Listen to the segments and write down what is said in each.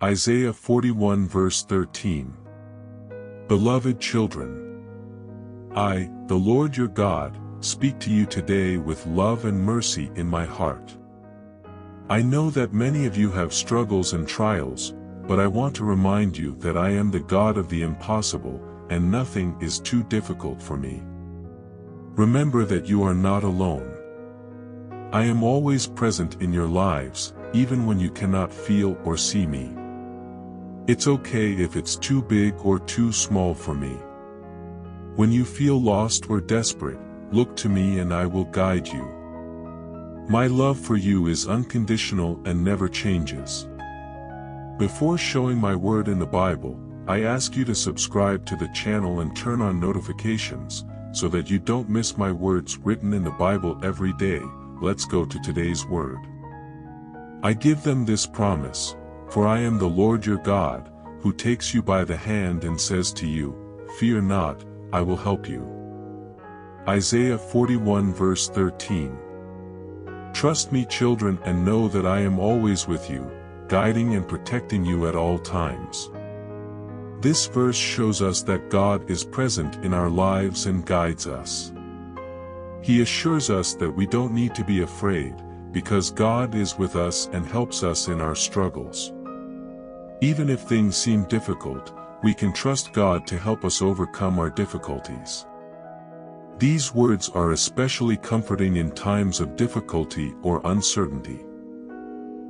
Isaiah 41 verse 13. Beloved children, I, the Lord your God, speak to you today with love and mercy in my heart. I know that many of you have struggles and trials, but I want to remind you that I am the God of the impossible, and nothing is too difficult for me. Remember that you are not alone. I am always present in your lives, even when you cannot feel or see me. It's okay if it's too big or too small for me. When you feel lost or desperate, look to me and I will guide you. My love for you is unconditional and never changes. Before showing my word in the Bible, I ask you to subscribe to the channel and turn on notifications, so that you don't miss my words written in the Bible every day. Let's go to today's word. I give them this promise, for I am the Lord your God, who takes you by the hand and says to you, fear not, I will help you. Isaiah 41 verse 13. Trust me, children, and know that I am always with you, guiding and protecting you at all times. This verse shows us that God is present in our lives and guides us. He assures us that we don't need to be afraid, because God is with us and helps us in our struggles. Even if things seem difficult, we can trust God to help us overcome our difficulties. These words are especially comforting in times of difficulty or uncertainty.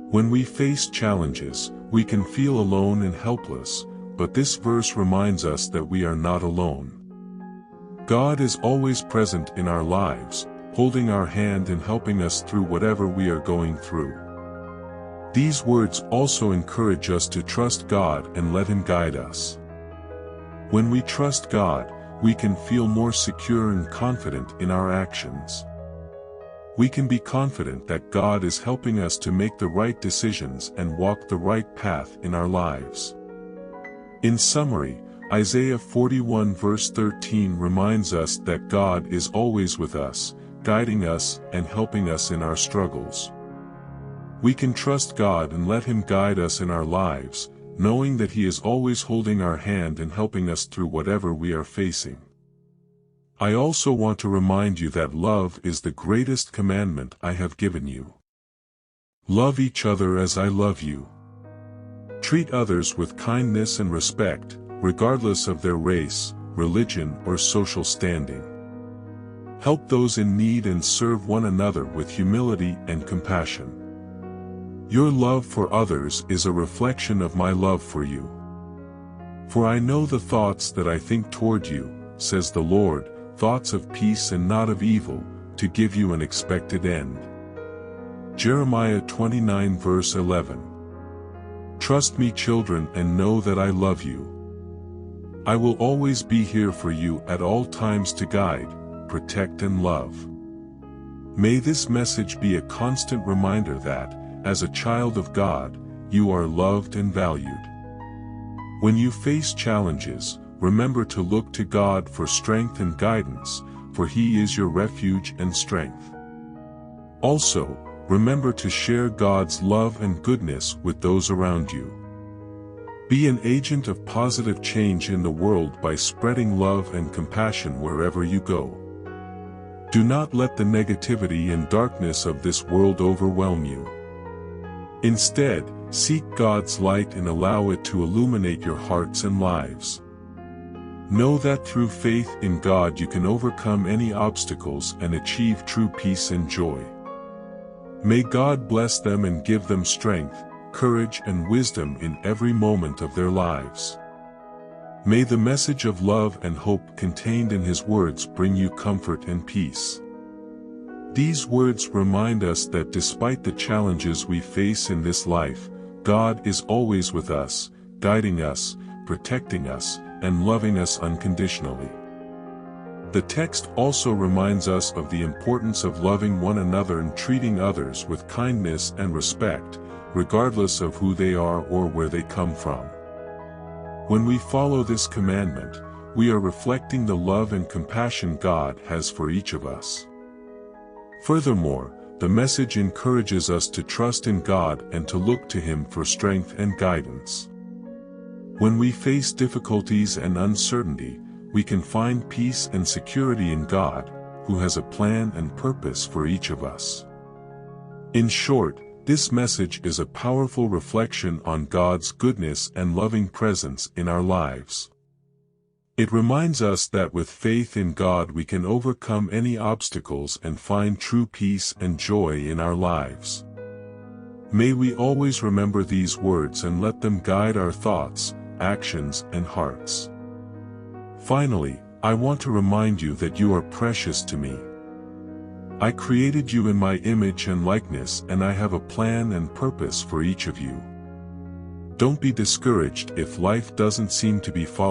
When we face challenges, we can feel alone and helpless, but this verse reminds us that we are not alone. God is always present in our lives, holding our hand and helping us through whatever we are going through. These words also encourage us to trust God and let Him guide us. When we trust God, we can feel more secure and confident in our actions. We can be confident that God is helping us to make the right decisions and walk the right path in our lives. In summary, Isaiah 41 verse 13 reminds us that God is always with us, guiding us and helping us in our struggles. We can trust God and let Him guide us in our lives, knowing that He is always holding our hand and helping us through whatever we are facing. I also want to remind you that love is the greatest commandment I have given you. Love each other as I love you. Treat others with kindness and respect, regardless of their race, religion, or social standing. Help those in need and serve one another with humility and compassion. Your love for others is a reflection of my love for you. For I know the thoughts that I think toward you, says the Lord, thoughts of peace and not of evil, to give you an expected end. Jeremiah 29 verse 11. Trust me, children, and know that I love you. I will always be here for you at all times to guide, protect and love. May this message be a constant reminder that, as a child of God, you are loved and valued. When you face challenges, remember to look to God for strength and guidance, for He is your refuge and strength. Also, remember to share God's love and goodness with those around you. Be an agent of positive change in the world by spreading love and compassion wherever you go. Do not let the negativity and darkness of this world overwhelm you. Instead, seek God's light and allow it to illuminate your hearts and lives. Know that through faith in God you can overcome any obstacles and achieve true peace and joy. May God bless them and give them strength, courage and wisdom in every moment of their lives. May the message of love and hope contained in His words bring you comfort and peace. These words remind us that despite the challenges we face in this life, God is always with us, guiding us, protecting us, and loving us unconditionally. The text also reminds us of the importance of loving one another and treating others with kindness and respect, regardless of who they are or where they come from. When we follow this commandment, we are reflecting the love and compassion God has for each of us. Furthermore, the message encourages us to trust in God and to look to Him for strength and guidance. When we face difficulties and uncertainty, we can find peace and security in God, who has a plan and purpose for each of us. In short, this message is a powerful reflection on God's goodness and loving presence in our lives. It reminds us that with faith in God we can overcome any obstacles and find true peace and joy in our lives. May we always remember these words and let them guide our thoughts, actions, and hearts. Finally, I want to remind you that you are precious to me. I created you in my image and likeness, and I have a plan and purpose for each of you. Don't be discouraged if life doesn't seem to be following